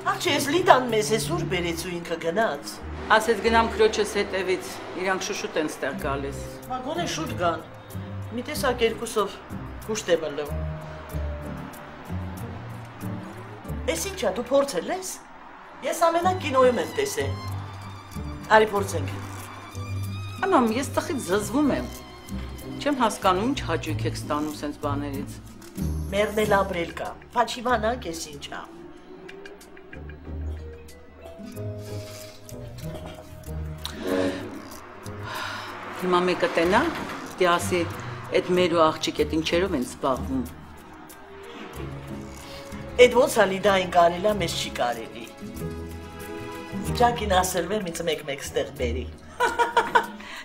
Աղջի, ես լիդան մեզ ես ուր բերեց ու ինքը գնաց։ Ասեց գնամ քրոջս հետևից, իրանք շուշուտ են ստեղ գալիս։ Գոն է շուտ գան, մի տեսակ երկուսով հուշտ է մլում։ Ես ինչա, դու փորձել ես։ Ես ամենակ կինոյում եմ տեսել։ Արի փորձենք։ Անամ, ես տխից զզվում եմ։ Չեմ հասկանում ինչ հաճույք եք ստանում սենց բաներից։ Մերնել ապրել կա, պաչիվանանք ես ինչա։ Հիմա մեկը տենա, դի ասի, էդ մեր ու աղջիկ էդ ինչերով են սպաղվում։ Էդ ոնց ալիդային կարելա, մեզ չի կարելի։ Ջակին ասելվեմ ինձ մեկ-մեկ ստեղ բերի։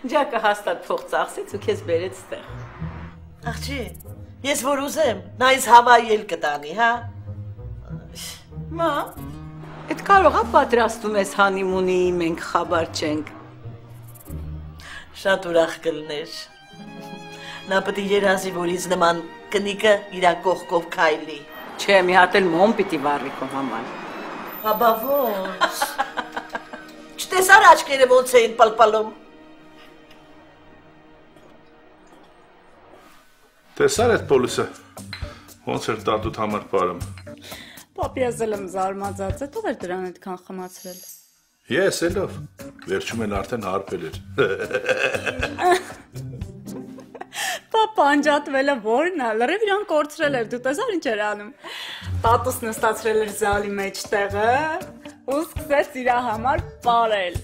Ջակը հաստատ փող ծախսեց ու քեզ բերեց ստեղ։ Աղջի, ես որ ուզեմ, նա ինձ Հավայի էլ կտանի, հա։ Մա, էդ կարողա պատրաստում ես հանիմունի, մենք խաբար չենք։ Շատ ուրախ կլներ։ Նա պտի երազի, որ ինձ նման կնիկը իրա կողքով քայլի։ Չէ, մի հատ էլ մոմ պիտի վառի քո համար։ Հաբա ոնց։ Չտեսար աչքերը ոնց էին պալպալում։ Տեսար այդ պոլիսը, ոնց էր տատուտ համար պարում։ Պապի ես էլ եմ զարմացած, հետո էր դրան այդքան խմացրել։ Ես էլով, վերջում են արդեն հարբել էր։ Պապա անջատվելը որն է, լրիվ իրան կորցրել էր, դու տեսար ինչ էր անում։ Տատուս նստացրել էր զալի մեջտեղը ու սկսեց իր համար պարել։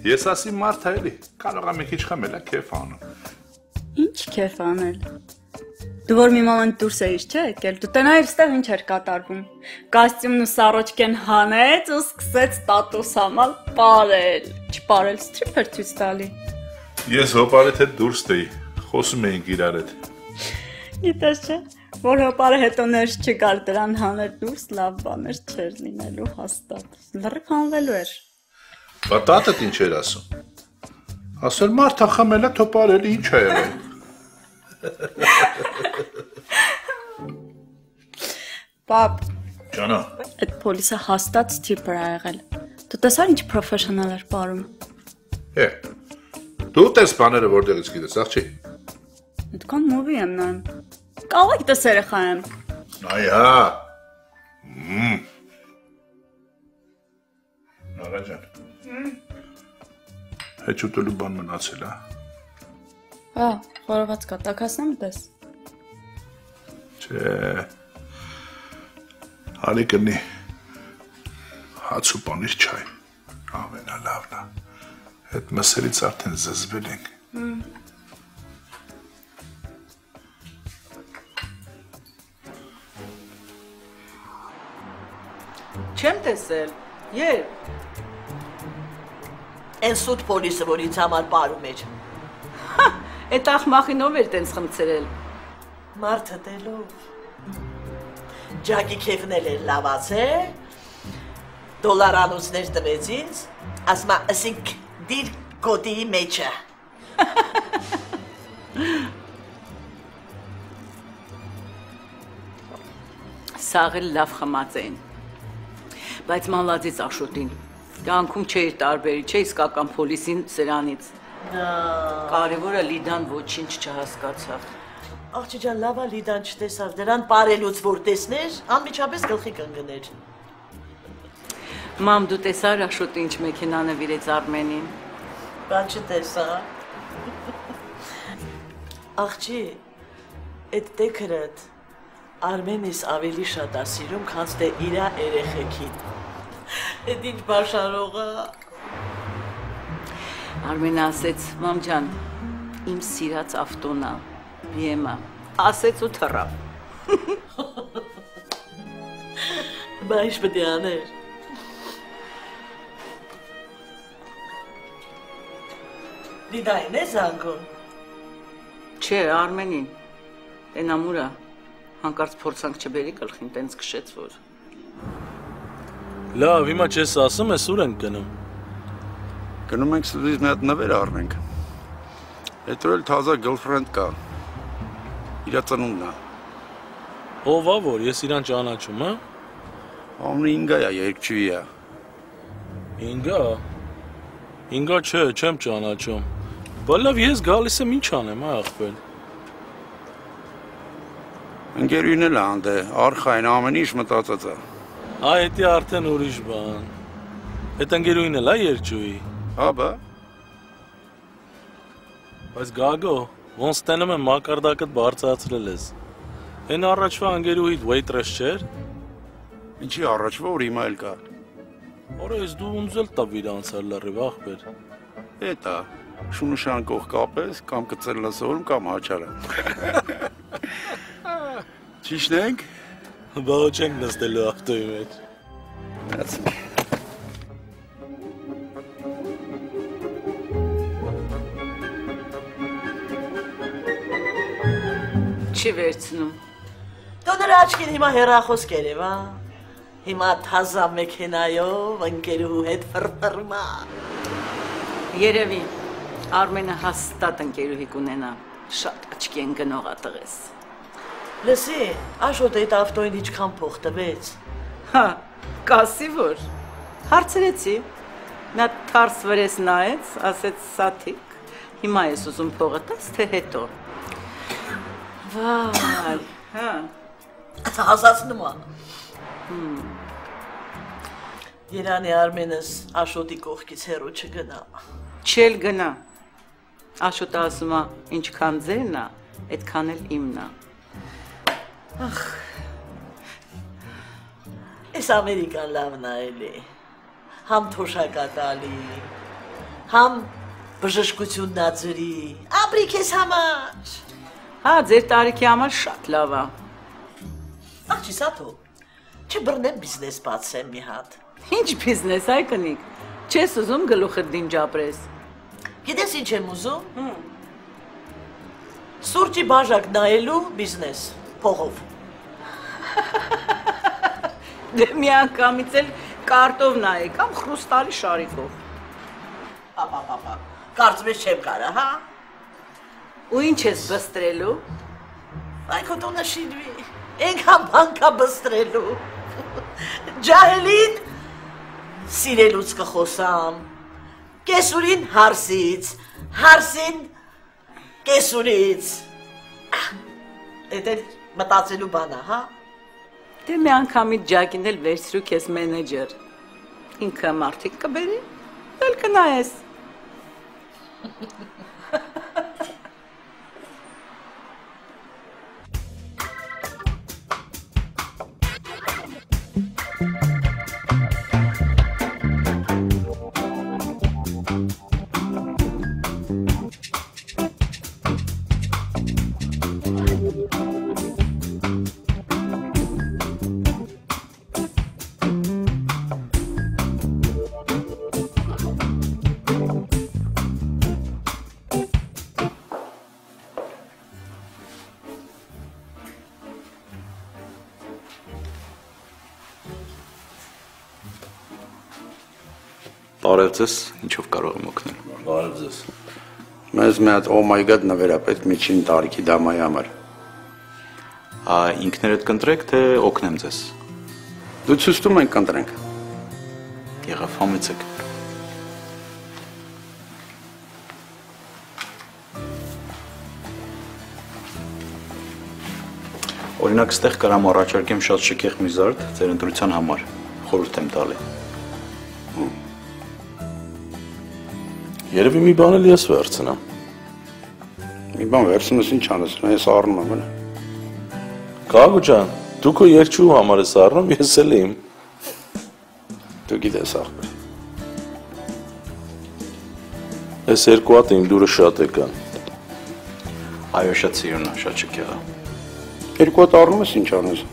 Ես ասի մարդ է էլի, կարող է մի քիչ խմել է քեֆ անում։ Ինչ քեֆ անել։ Դու որ մի մոմենտ դուրս էիր, չէ՞ եկել, դու տենայր ստեղ ինչ էր կատարվում։ Կոստյումն ու սառոջկեն հանեց ու սկսեց տատուս համար պարել։ Չպարել, սթրիփ էր ցույց տալի։ Ես հոպարեթ հետ դուրս տեի, խոսում էինք իրար հետ։ Գիտես չէ, որ հոպարը հետո ներս չգար դրան հաներ դուրս, լավ բաներ չէր լինելու հաստատ։ Լրիվ հանվելու էր։ Բա տատդ ինչ էր ասում։ Ասել մարդը խմել է թոպարել, ինչ է եղել։ Պապ, Ջանա։ այդ պոլիսը հաստատ սթրիփեր ա եղել։ Դու տեսար ինչ պրոֆեսիոնալ էր պարում։ Դու տես բաները որտեղից գիտես, աղջի։ Այդքան մովի եմ նայում։ Կարող եք տես երեխա եմ։ Այ հա։ Նարաջան։ Հետ ուտելու բան մնացել, հա։ Հա, խորոված կա, տաքասնեմ տես։ Չէ։ Արի կնի հաց ու պանիր չայ, ամենալավն է, հետ մսերից արդեն զզվել ենք։ Չեմ տեսել, երբ։ Են սուտ պոլիսը, որ ինձ համար պարում էր։ Էդ ախմախինով էր տենց խմցրել։ Մարդը տելով։ Ջակի քեֆն էլ էր լավացել, դոլարանոցներ տվեց ինձ, ասմա ասինք դիր կոտիի մեջը։ Սաղել լավ խմած էին, բայց մանլածից աշոտին, կյանքում չէր տարբերի, չէ իսկական պոլիսին սրանից։ Կարևորը լիդան ոչինչ չհասկացավ։ Աղջի ջան, լավա լիդան չտեսավ, դրան պարելուց որ տեսներ, անմիջապես գլխի կընկներ։ Մամ, դու տեսար աշոտը ինչ մեքենա նվիրեց Արմենին։ Բան չտեսա։ Աղջի, այդ տեքրդ Արմենիս ավելի շատ է սիրում, քան թե իրա երեխեքին։ Այդ ինչ բաշարողը։ Արմենը ասեց, մամ ջան, իմ սիրած ավտոնա, BM-ը, ասեց ու թռավ։ Բա ինչ պետք է աներ։ Լիդային է զանգում։ Չէ, Արմենին, տենամուրա, հանկարծ փորձանք չբերի գլխին, տենց քշեց, որ։ Լավ, հիմա չես ասում, ես ուր ենք գնում։ Գնում ենք ստուդիոյից մի հատ նվեր առնենք։ Հետո էլ թազա գըրլֆրենդ կա։ իր ծնունդն է։ Ով է որ ես իրան ճանաչում, հա։ Ամրի ինգա է, երկչուի է։ Ինգա չէ, չեմ ճանաչում։ Բալավ ես գալիս եմ ինչ անեմ, հա աղբեր։ Ընկերուին էլ հանդ է, արխային ամեն ինչ մտածած է։ Այդի արդեն ուրիշ բան։ Այդ ընկերուին էլ է երջուի։ Հա բա։ Բայց Գագո, ոնց տենում եմ մակարդակդ բարձրացրել ես։ Այն առաջվա ընկերուհիդ waitress չէր։ Ինչի առաջվա որ հիմա էլ կա։ Որը ես դու ունձել տավ իր անցար լրիվ աղբեր։ Էտա, շունուշան կող կապես, կամ կծել լսորում, կամ հաչարը։ Ճիշտ ենք։ Բա չենք նստելու ավտոյի մեջ։ Մնացինք։ Չի վերցնում։ Դու նրա աչքին հիմա հեռախոս կերև, հա։ Հիմա թազա մեքենայով ընկերուհու հետ ֆրֆրմա։ Երևի Արմենը հաստատ ընկերուհի կունենա։ Շատ աչքի են գնող ատղես։ Լսի, Աշոտ այդ ավտոին ինչքան փող տվեց։ Հա, կասի որ։ Հարցրեցի։ Նա թարս վրես նայեց, ասեց սաթիկ։ Հիմա ես ուզում փողը տաս, թե հետո։ Վայ, հա։ Հասացնում է։ Երանի Արմենս Աշոտի կողքից հեռու չգնա։ Չել գնա։ Աշոտը ասում է, ինչքան ձերն է, այդքան էլ իմն է։ Այս Ամերիկան լավն է էլի։ Համ թոշակատալի, համ բժշկությունն ածրի, ապրի քեզ համար։ Հա, ձեր տարիքի համար շատ լավ է։ Աղջի Սաթո, չբռնեմ բիզնես բացեմ մի հատ։ Ինչ բիզնես այ կնիկ։ Չես ուզում գլուխդ դինջ ապրես։ Գիտես ինչ եմ ուզում։ Սուրճի բաժակ նայելու բիզնես, փողով։ Դե մի անգամից էլ կարտով նայե կամ խրուստալի շարիկով։ Պապա, կարծում ես չեմ կարա, հա։ Ու ինչ ես բստրելու։ Այ քո տունը շինվի, ենքան բանկա բստրելու։ Ջահելին սիրելուց կխոսամ, կեսուրին հարսից, հարսին կեսուրից։ Էդ էլ մտածելու բան է, հա։ Դե մի անգամից ջակին էլ վերցրու քեզ մենեջեր։ Ինքը մարդիկ կբերի, էլ կնայես։ Բարև ձեզ, ինչով կարող եմ օգնել։ Բարև ձեզ։ Մեզ մի հատ oh my god նվերապետ միջին տարիքի դամայի համար։ Ինքներդ կընտրեք, թե օգնեմ ձեզ։ Դու ցույց տու մենք կընտրենք։ Եղավ, համեցեք։ Օրինակ, ստեղ կարամ առաջարկեմ շատ շքեղ մի զարդ ձեր ընտրության համար։ Խորհուրդ եմ տալի։ Երևի մի բան էլ ես վերցնեմ։ Մի բան վերցնես ինչ անես, ես առնում եմ, հələ։ Գագո ջան, դու քո երջու համար ես առնում, ես էլ իմ։ Դու գիտես ախպեր։ Այս երկու հատ իմ դուրը շատ եկան։ Այո, շատ սիրուն է, շատ շքեղ է։ Երկու հատ առնում ես ինչ անես։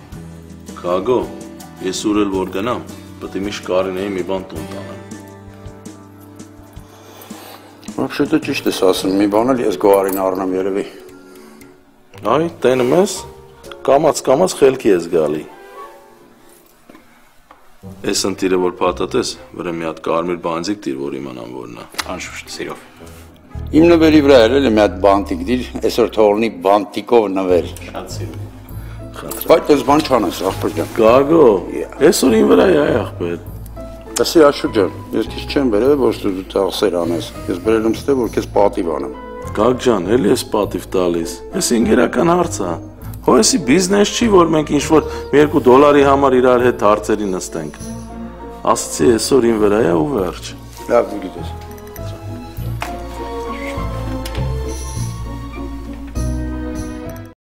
Գագո, ես ուր էլ որ գնամ, պետք է միշտ Կարինեի մի բան տուն տանեմ։ Вообще դու ճիշտ ես ասում, մի բան էլ ես գոհարին առնեմ երևի։ Այ, տենում ես, կամաց խելքի ես գալի։ Այս ընտիրը որ պատատես, վրա մի հատ կարմիր բանձիկ տիր, որ իմանամ որն է։ Անշուշտ, սիրով։ Իմ նվերի վրա էլ մի հատ բանտիկ դիր, այսօր թողնի բանտիկով նվեր։ Բայց ես բան չանես, աղբեր ջան։ Գագո, այսօր ին վրա է աղբեր։ Ասի Աշոտ ջան, ես քիչ չեմ բերել, որ դու տաղսեր անես։ Ես բերել եմ ստե, որ քեզ պատիվ անեմ։ Գագ ջան, էլի ես պատիվ տալիս։ Այս ինգերական հարց է։ Հո էսի բիզնես չի, որ մենք ինչ-որ $2 համար իրար հետ հարցերի նստենք։ Ասացի այսօր ին վրա է ու վերջ։ Լավ, դու գիտես։